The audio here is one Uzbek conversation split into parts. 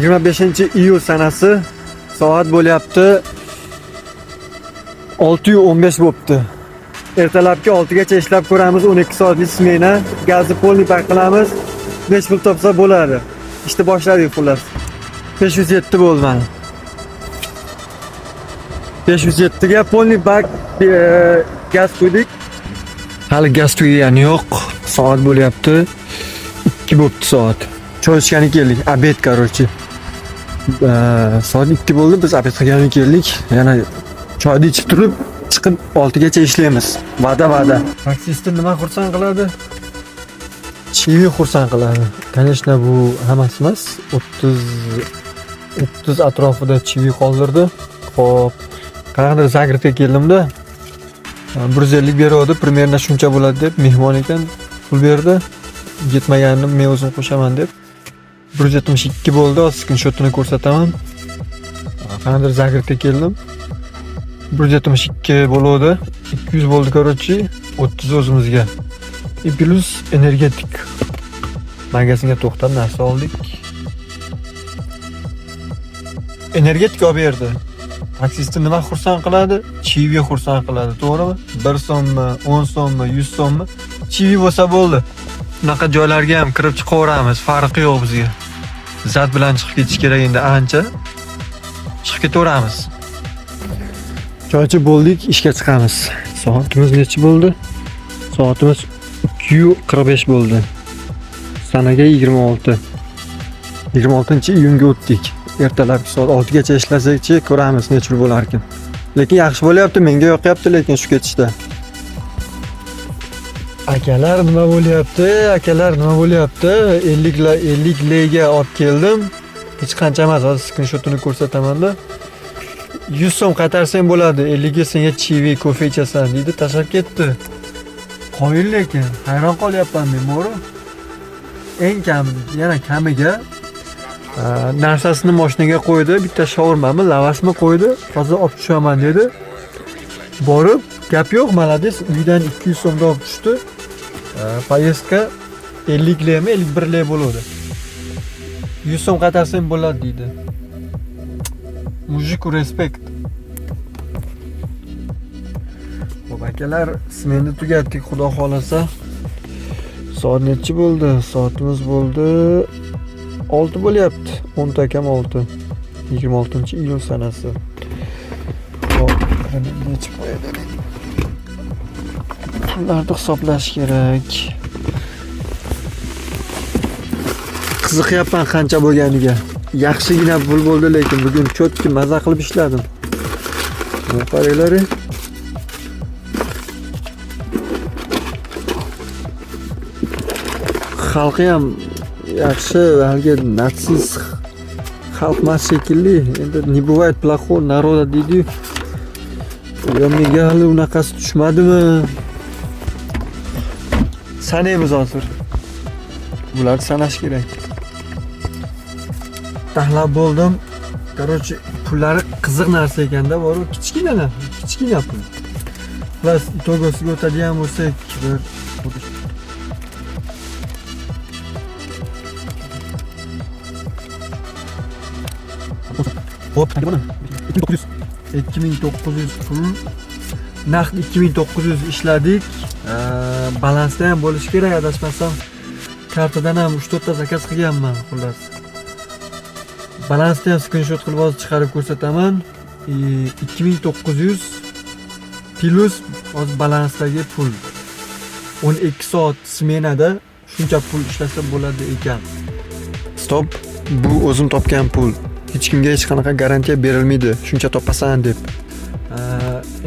25-iyul sanasi soat bo'lyapti 6:15 bo'libdi. Ertalabki 6gacha ishlab ko'ramiz, 12 soatlik smena, gazni polniy pak qilamiz. 5 pul topsa bo'ladi. İşte boshladik xullas. 507 bo'ldi mana. 507 ga polniy bak gaz quydik. Hali gaz tugagani yo'q. Soat bo'lyapti 2 bo'libdi soat. Choy ichgani keldik, obed короче. Soat 2 bo'ldi, biz obed qilgani keldik. Yana choyni ichib turib, chiqib 6gacha ishlaymiz. Va'da. Taksistni nima xursand qiladi? Chivi xursand qiladi. Конечно, bu hammasi emas. 30 atrofida chivi qoldirdi. Xo'p, qanaqadir Zagrebga keldimda 150 beradi, примерно shuncha bo'ladi deb mehmon ekan, pul berdi. Yetmaganini men o'zim qo'shaman deb 172 bo'ldi. Screenshotini ko'rsataman. Qanaqadir Zagrebga keldim. 172 bo'ladi. 200 bo'ldi короче, 30 o'zimizga. Plus energetik magazinga to'xtab narsa oldik. Energetik olib berdi. Taksistni nima xursand qiladi? Chivi xursand qiladi, to'g'rimi? 1 so'mmi, 10 so'mmi, 100 so'mmi? Chivi bo'lsa bo'ldi. Bunaqa joylarga ham kirib chiqaveramiz, farqi yo'q bizga. Zat bilan chiqib ketish kerak endi ancha. Chiqib ketaveramiz. Choychi bo'ldik, ishga chiqamiz. Soatimiz necha bo'ldi? Soatimiz 2:45 bo'ldi. Sanaga 26. 26-iyunga o'tdik. Ertalabki soat 6gacha ishlasak-chi, ko'ramiz necha bo'lar ekan. Lekin yaxshi bo'lyapti, menga yoqyapti lekin shu ketishda. Akalar nima bo'lyapti? 50 lega olib keldim. Hech qancha emas, hozir screenshotini ko'rsataman-da. 100 so'm qaytarsang bo'ladi, 50 ga senga chivi, kofe ichasan deydi, tashlab ketdi. Qo'yil lekin, hayron qolyapman men mo'ri. Eng kam, yana kamiga narsasini mashinaga qo'ydi, bitta shaurmami, lavasmi qo'ydi. Hozir olib tushaman dedi. Borib, gap yo'q, malades, uydan 200 so'mda olib tushdi. Poyezdka 50 lemi, 51 lek bo'ladi. 100 so'm qaytarsang bo'ladi deydi. Mujiku respekt. Xo'p, akalar, smeni tugatdik, xudo xolasa. Soat necha bo'ldi? Soatimiz bo'ldi 6 bo'lyapti. 10 takam 6. 26-iyul sanasi. Hop, necha qo'yadi? Pullarni hisoblash kerak. Qiziqyapman qancha bo'lganiga. Yaxshigina pul bo'ldi, lekin bugun cho'tki maza qilib ishladim. Bu qaranglar. Xalqi ham yaxshi, haligi natsiz xalq emas shekilli. Endi не бывает плохого народа deydi. Menga hali unaqasi tushmadimi? Sanaymiz hozir. Bularni sanash kerak. Tahlab bo'ldim. Короче, pullari qiziq narsa ekanda, bor, kichkina pul. Plus itogosiga o'tadigan bo'lsak, bir hop, mana 2900 pul. Naqd 2900 ishladik. Balansda ham bo'lish kerak, adashmasam. Kartadan ham 3-4 ta zakaz qilganman, xullas. Balansda ham screenshot qilib hozir chiqarib ko'rsataman. 2900 plus hozir balansdagi pul. 12 soat smenada shuncha pul ishlasa bo'ladi ekan. Stop, bu o'zim topgan pul. Hech kimga hech qanaqa garantiya berilmaydi, shuncha topasan deb.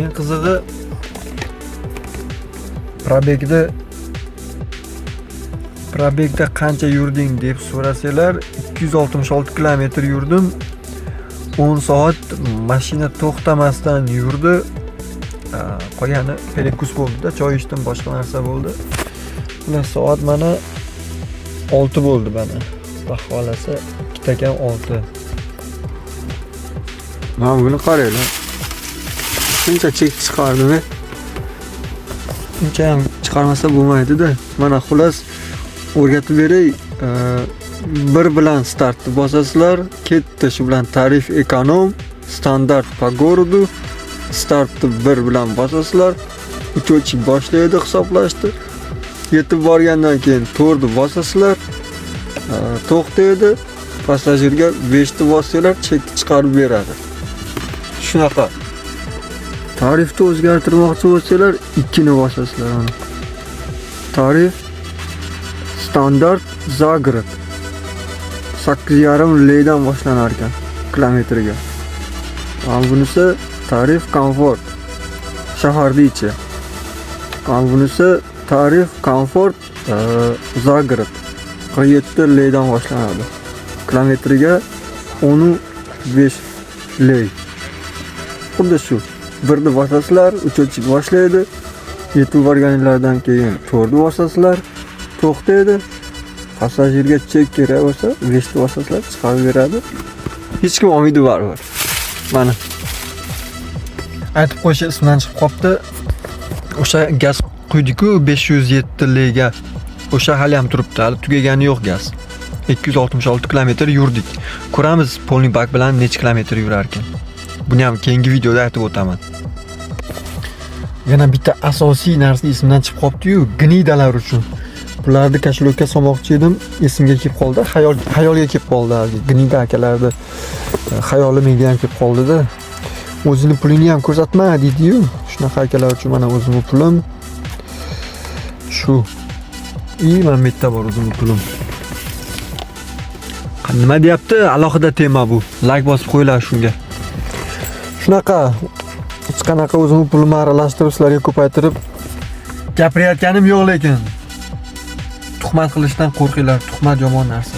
Eng qizig'i probegda qancha yurding deb so'rasalar, 266 kilometr yurdim. 10 soat mashina to'xtamasdan yurdi. Qolgani perekus bo'ldi-da, choy ichdim, boshqa narsa bo'ldi. Mana soat mana 6 bo'ldi mana. Baholasa 2 takam 6. Mana buni qaranglar. Shuncha chek chiqardim. Shuncha ham chiqarmasa bo'lmaydi-da. Mana xullas o'rgatib beray. bir bilan startni bosasizlar, ketdi. Shu bilan tarif ekonom, standart по городу. Startni 1 bilan bosasizlar, uchuvchi boshlaydi hisoblashni. Yetib borgandan keyin 4 ni bosasizlar, to'xtaydi. Passajirga 5 ni bossanglar, chekni chiqarib beradi. Shunaqa. Tarifni o'zgartirmoqchi bo'lsanglar, 2 ni bosasizlar uni. Tarif standart Zagreb 8,5 leydan boshlanar ekan kilometriga. Bunisi tarif komfort shaharda ichi. Bunisi tarif komfort Zagreb 47 leydan boshlanadi. Kilometriga 15 ley. Xuddi shu. Birni bosasizlar, uchuvchi boshlaydi. Yetib borganlardan keyin 4 ni bosasizlar, to'xtaydi. Passajirga chek kerak bo'lsa, 5 ni bosasizlar, chiqarib beradi. Hech kim olmaydi baribir. Mana. Aytib qo'yish ismdan chiqib qopti. O'sha gaz quydik-ku 507 leyga. O'sha hali ham turibdi, hali tugagani yo'q gaz. 266 kilometr yurdik. Ko'ramiz polni bak bilan necha kilometr yurar ekan. Buni ham keyingi videoda aytib o'taman. Yana bitta asosiy narsa esimdan chiqib qopti-yu, gnidalar uchun. Bularni kashlovga solmoqchi edim, esimga kelib qoldi. Xayolga kelib qoldi. Gnida akalarni xayoli menga ham kelib qoldi-da. O'zini pulini ham ko'rsatma deydi-yu. Shunaqa akalar uchun mana o'zimning pulim. Shu. Mana bu yerda bor o'zimning pulim. Nima deyapti? Alohida tema bu. Like bosib qo'yinglar shunga. Shunaqa hech qanaqa o'zimning pulimni aralashtirib sizlarga ko'paytirib gapirayotganim yo'q, lekin tuhmat qilishdan qo'rqinglar. Tuhmat yomon narsa.